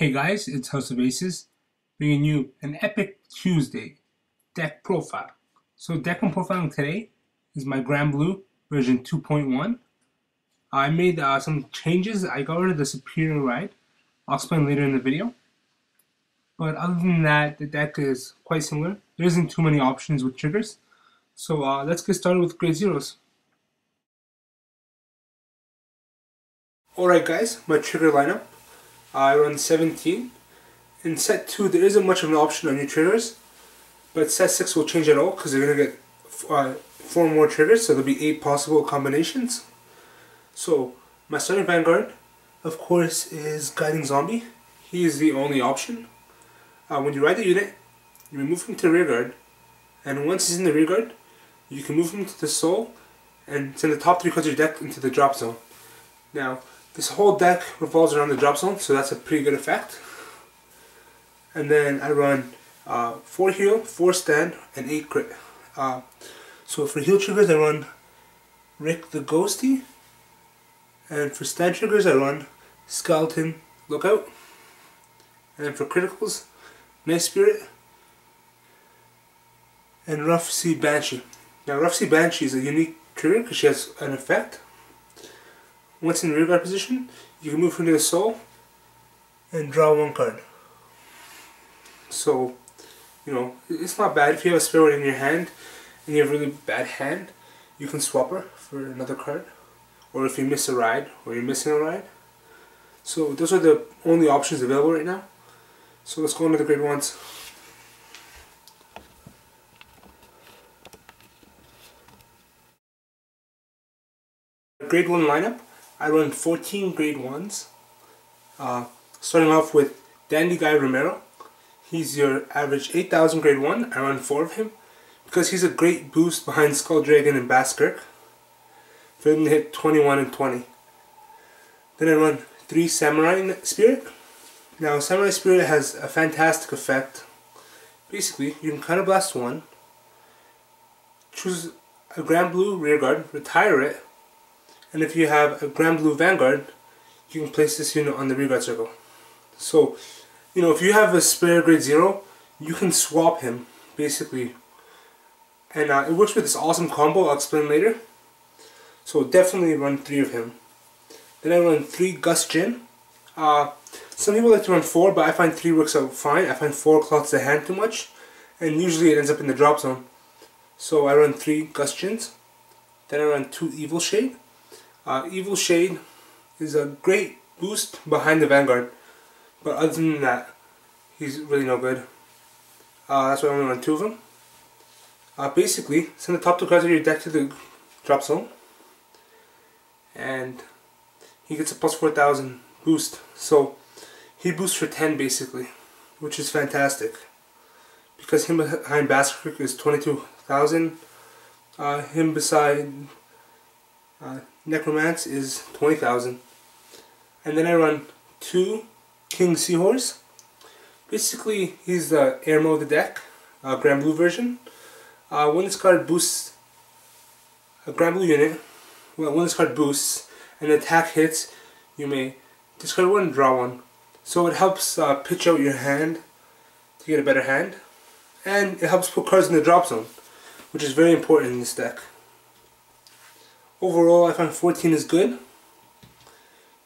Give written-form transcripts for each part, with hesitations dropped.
Hey guys, it's House of Aces, bringing you an epic Tuesday deck profile. So deck I'm profiling today is my Granblue version 2.1. I made some changes. I got rid of the Superior Ride. I'll explain later in the video. But other than that, the deck is quite similar. There isn't too many options with triggers. So let's get started with Grade Zeros. Alright guys, my trigger lineup. I run 17. In set 2, there isn't much of an option on your triggers, but set 6 will change it all because you're going to get 4 more triggers, so there'll be 8 possible combinations. So, my starting Vanguard, of course, is Guiding Zombie. He is the only option. When you ride the unit, you remove him to rear guard, and once he's in the rear guard, you can move him to the soul and send the top 3 cards of your deck into the drop zone. Now, this whole deck revolves around the drop zone, so that's a pretty good effect. And then I run 4 heal, 4 stand, and 8 crit. So for heal triggers I run Rick the Ghosty, and for stand triggers I run Skeleton Lookout, and then for criticals, Night Spirit, and Rough Sea Banshee. Now Rough Sea Banshee is a unique trigger because she has an effect. Once in rear guard position, you can move her to the soul and draw 1 card. So, you know, it's not bad. If you have a spare one in your hand and you have a really bad hand, you can swap her for another card. Or if you miss a ride, or you're missing a ride. So those are the only options available right now. So let's go into the grade 1s. Grade 1 lineup, I run 14 grade 1s. Starting off with Dandy Guy Romero. He's your average 8,000 grade 1. I run 4 of him because he's a great boost behind Skull Dragon and Baskirk for him to hit 21 and 20. Then I run 3 Samurai Spirit. Now Samurai Spirit has a fantastic effect. Basically, you can counter blast 1, choose a Granblue rear guard, retire it, and if you have a Granblue Vanguard, you can place this unit on the rear guard circle. So, you know, if you have a spare grade 0, you can swap him, basically. And it works with this awesome combo I'll explain later. So definitely run 3 of him. Then I run 3 Gus Jin. Some people like to run 4, but I find 3 works out fine. I find 4 clogs the hand too much, and usually it ends up in the drop zone. So I run 3 Gus Jins. Then I run 2 Evil Shade. Evil Shade is a great boost behind the Vanguard. But other than that, he's really no good. That's why I only run 2 of them. Basically, send the top 2 cards of your deck to the drop zone. And he gets a plus 4,000 boost. So, he boosts for 10 basically. Which is fantastic. Because him behind Baskirk is 22,000. Him beside Necromance is 20,000. And then I run 2 King Seahorse. Basically, he's the air mode of the deck, Granblue version. When this card boosts a Granblue unit, when this card boosts and the attack hits, you may discard 1 and draw 1. So it helps pitch out your hand to get a better hand, and it helps put cards in the drop zone, which is very important in this deck. Overall, I find 14 is good.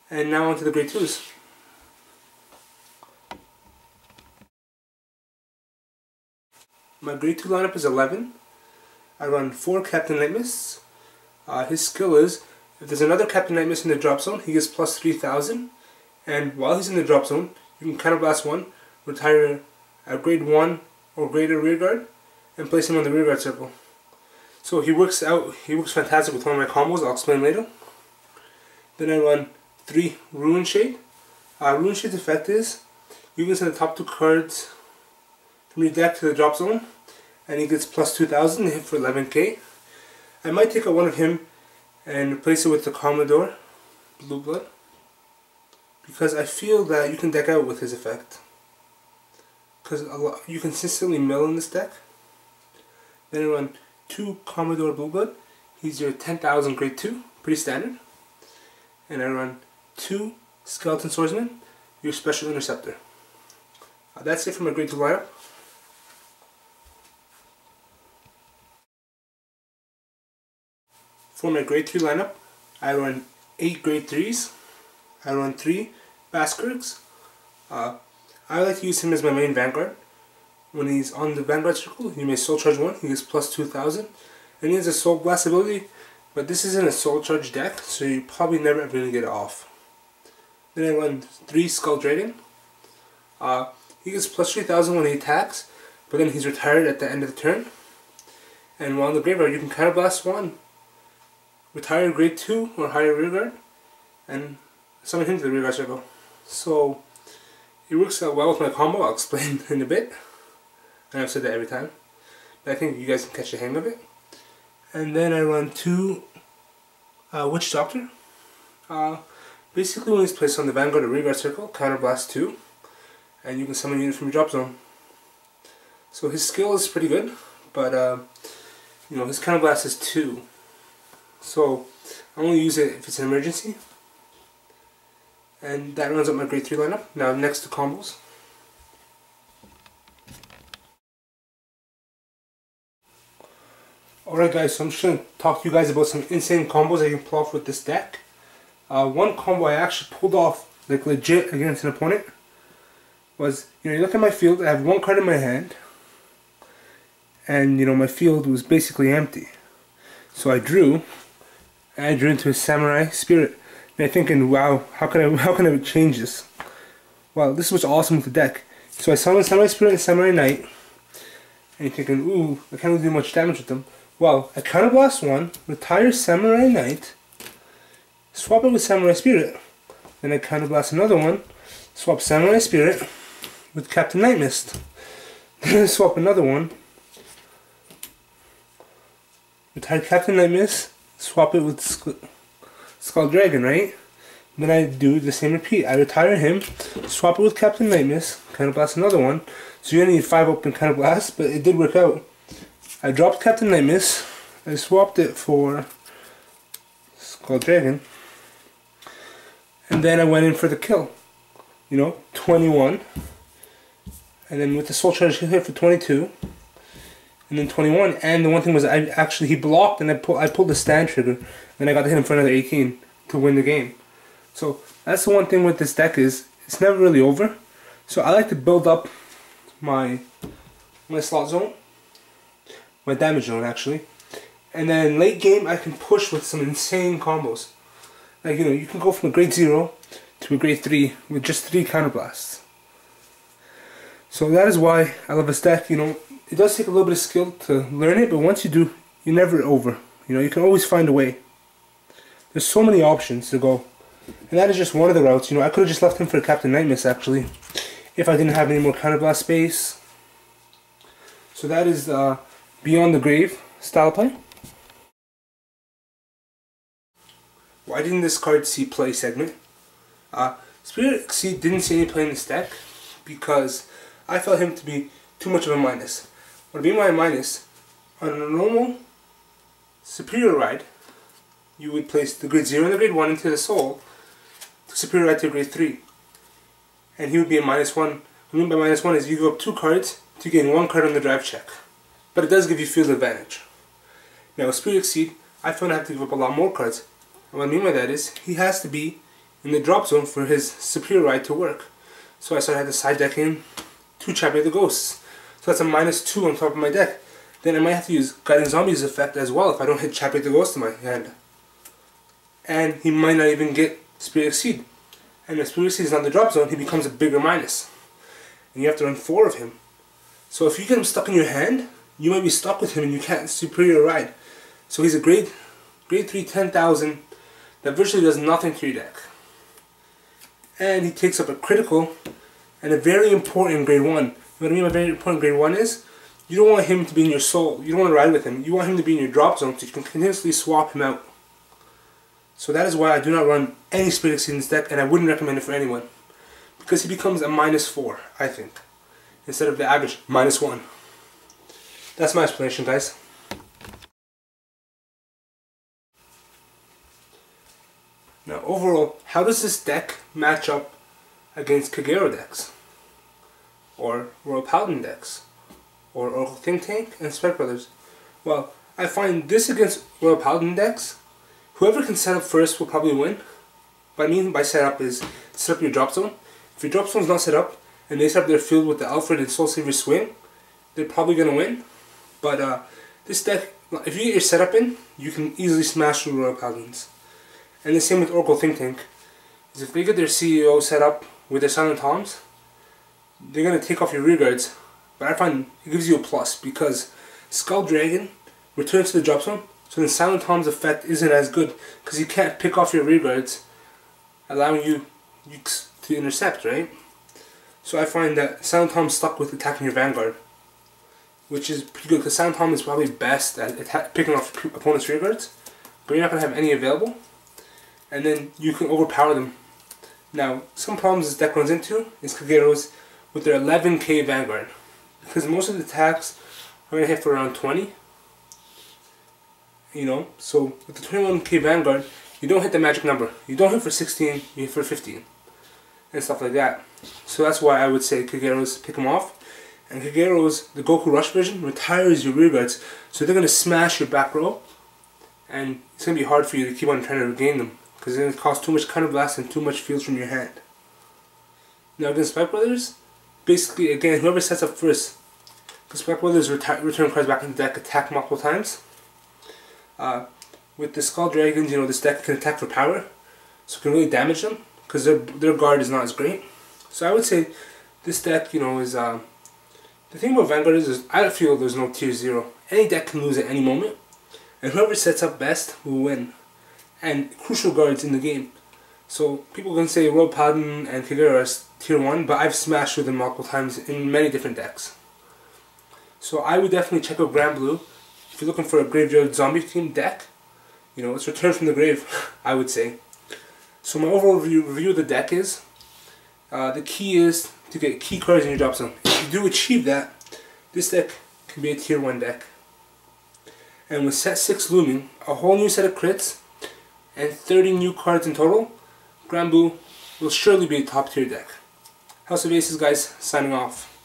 And now on to the grade 2s. My grade 2 lineup is 11. I run 4 Captain Nightmists. His skill is, if there's another Captain Nightmist in the drop zone, he gets plus 3,000. And while he's in the drop zone, you can counter blast 1, retire a grade 1 or greater rear guard, and place him on the rear guard circle. So he works fantastic with one of my combos, I'll explain later. Then I run 3 Ruin Shade. Ruin Shade's effect is, you can send the top 2 cards from your deck to the drop zone, and he gets plus 2,000 to hit for 11k. I might take out 1 of him and replace it with the Commodore Blue Blood, because I feel that you can deck out with his effect. Because you consistently mill in this deck. Then I run 2 Commodore Blue Blood. He's your 10,000 grade 2, pretty standard. And I run 2 Skeleton Swordsman, your Special Interceptor. That's it for my grade 2 lineup. For my grade 3 lineup, I run 8 grade 3s. I run 3 Baskergs. I like to use him as my main Vanguard. When he's on the Vanguard circle, you may Soul Charge 1, he gets plus 2000. And he has a Soul Blast ability, but this isn't a Soul Charge deck, so you're probably never ever going to get it off. Then I run 3 Skull Dragon. He gets plus 3000 when he attacks, but then he's retired at the end of the turn. And while in the graveyard, you can Counterblast 1, retire grade 2 or higher rearguard, and summon him to the rearguard circle. So it works out well with my combo. I'll explain in a bit. And I've said that every time, but I think you guys can catch the hang of it. And then I run 2 Witch Doctor. Basically, when he's placed on the Vanguard or rearguard circle, Counterblast 2, and you can summon a unit from your drop zone. So his skill is pretty good, but you know, his Counterblast is 2. So I only use it if it's an emergency. And that runs up my grade 3 lineup. Now next to combos. Alright guys, so I'm just going to talk to you guys about some insane combos that you can pull off with this deck. One combo I actually pulled off, like legit, against an opponent was, you know, you look at my field, I have 1 card in my hand, and you know, my field was basically empty. So I drew into a Samurai Spirit, and I'm thinking, wow, how can I change this? Well, this was awesome with the deck. So I summoned Samurai Spirit and Samurai Knight, and you're thinking, ooh, I can't really do much damage with them. Well, I Counterblast 1, retire Samurai Knight, swap it with Samurai Spirit, then I Counterblast another one, swap Samurai Spirit with Captain Night Mist, then I swap another one, retire Captain Night Mist, swap it with Skull Dragon, right? Then I do the same repeat. I retire him, swap it with Captain Night Mist, Counterblast another one, so you only need 5 open Counterblasts, but it did work out. I dropped Captain Night Mist, I swapped it for Skull Dragon, and then I went in for the kill. You know, 21, and then with the Soul Charge hit for 22, and then 21, and the one thing was he blocked, and I pulled the stand trigger, and I got to hit him for another 18 to win the game. So that's the one thing with this deck is, it's never really over. So I like to build up my slot zone, my damage zone actually, and then late game I can push with some insane combos. Like, you know, you can go from a grade 0 to a grade 3 with just 3 counterblasts. So that is why I love this deck. You know, it does take a little bit of skill to learn it, but once you do, you're never over. You know, you can always find a way. There's so many options to go, and that is just one of the routes. You know, I could have just left him for Captain Night Mist actually, if I didn't have any more counterblast space. So that is Beyond the Grave style play. Why didn't this card see play segment? Spirit Exceed didn't see any play in this deck because I felt him to be too much of a minus. What I mean by a minus, on a normal Superior Ride, you would place the grade 0 and the grade 1 into the soul to Superior Ride to grade 3. And he would be a -1. What I mean by -1 is you give up 2 cards to gain 1 card on the drive check. But it does give you field advantage. Now with Spirit Exceed, I found I have to give up a lot more cards. And what I mean by that is, he has to be in the drop zone for his Superior Ride to work. So I started to side deck in 2 Champion of the Ghosts. So that's a -2 on top of my deck. Then I might have to use Guiding Zombies effect as well if I don't hit Champion of the Ghost in my hand. And he might not even get Spirit Exceed. And if Spirit Exceed is on the drop zone, he becomes a bigger minus. And you have to run 4 of him. So if you get him stuck in your hand, you might be stuck with him and you can't Superior Ride. So he's a grade 3 10,000 that virtually does nothing to your deck. And he takes up a critical and a very important grade 1. What I mean by very important grade 1 is, you don't want him to be in your soul. You don't want to ride with him. You want him to be in your drop zone so you can continuously swap him out. So that is why I do not run any Spirit Exceed in this deck, and I wouldn't recommend it for anyone. Because he becomes a -4, I think, instead of the average -1. That's my explanation, guys. Now overall, how does this deck match up against Kagero decks? or Royal Paladin decks, or Oracle Think Tank and Spec Brothers. Well, I find this against Royal Paladin decks, whoever can set up first will probably win. What I mean by set up is set up your drop zone. If your drop zone is not set up and they set up their field with the Alfred and Soul Saver swing, they're probably going to win. But this deck, if you get your setup in, you can easily smash through Royal Paladins. And the same with Oracle Think Tank. Is if they get their CEO set up with their Silent Toms, they're going to take off your rear guards. But I find it gives you a plus because Skull Dragon returns to the drop zone, so the Silent Tom's effect isn't as good because you can't pick off your rear guards, allowing you to intercept, right? So I find that Silent Tom's stuck with attacking your Vanguard, which is pretty good because Silent Tom is probably best at picking off opponent's rear guards, but you're not going to have any available, and then you can overpower them. Now, some problems this deck runs into is Kageros with their 11k Vanguard, because most of the attacks are going to hit for around 20. You know, so with the 21k Vanguard, you don't hit the magic number. You don't hit for 16, you hit for 15. And stuff like that. So that's why I would say Kageros pick them off. And Kageros, the Goku Rush version, retires your rear guards. So they're going to smash your back row. And it's going to be hard for you to keep on trying to regain them, because it's going to cost too much counter blast and too much fields from your hand. Now against Spec Brothers, basically again, whoever sets up first, because Spec Brothers return cards back in the deck, attack multiple times. With the Skull Dragons, you know, this deck can attack for power, so it can really damage them, because their guard is not as great. So I would say this deck, you know, is, the thing about Vanguard is I feel there's no tier 0. Any deck can lose at any moment, and whoever sets up best will win. And crucial guards in the game. So people can say Royal Paladin and Kagero are tier 1, but I've smashed with them multiple times in many different decks. So I would definitely check out Granblue if you're looking for a graveyard zombie themed deck. You know, it's Return from the Grave, I would say. So my overall review of the deck is, the key is to get key cards in your drop zone. If you do achieve that, this deck can be a tier 1 deck. And with set 6 looming, a whole new set of crits, and 30 new cards in total, Granblue will surely be a top tier deck. House of Aces guys, signing off.